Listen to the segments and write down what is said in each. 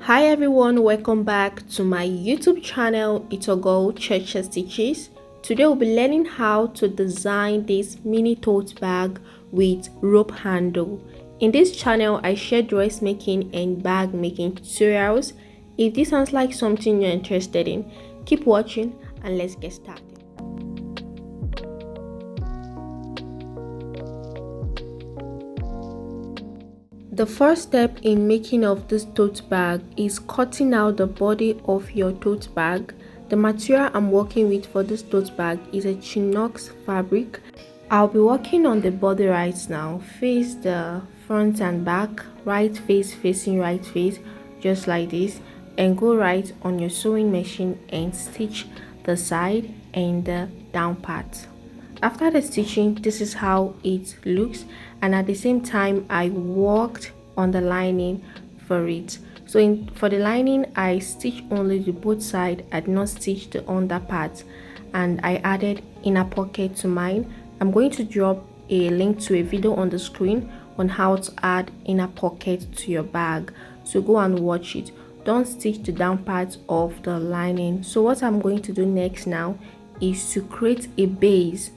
Hi everyone, welcome back to my YouTube channel. It's a girl Church Stitches. Today we'll be learning how to design this mini tote bag with rope handle. In this channel I share dressmaking and bag making tutorials. If this sounds like something you're interested in, keep watching and let's get started. The first step in making of this tote bag is cutting out the body of your tote bag. The material I'm working with for this tote bag is a chinox fabric. I'll be working on the body right now. Face the front and back, right face facing right face, just like this, and go right on your sewing machine and stitch the side and the down part. After the stitching, this is how it looks, and at the same time I worked on the lining for it. So for the lining I stitched only the both side. I did not stitch the under part, and I added inner pocket to mine. I'm going to drop a link to a video on the screen on how to add inner pocket to your bag, so go and watch it. Don't stitch the down part of the lining. So what I'm going to do next now is to create a base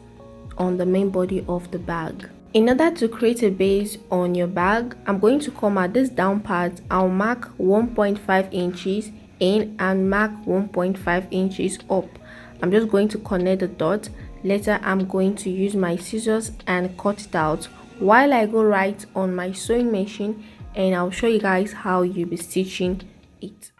on the main body of the bag. In order to create a base on your bag, I'm going to come at this down part. I'll mark 1.5 inches in and mark 1.5 inches up. I'm just going to connect the dot. Later I'm going to use my scissors and cut it out while I go right on my sewing machine, and I'll show you guys how you'll be stitching it.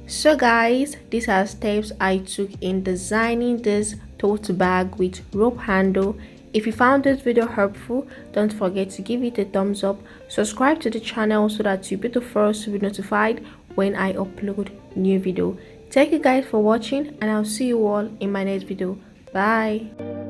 So guys, these are steps I took in designing this tote bag with rope handle. If you found this video helpful, don't forget to give it a thumbs up, subscribe to the channel so that you'll be the first to be notified when I upload new video. Thank you guys for watching, and I'll see you all in my next video. Bye.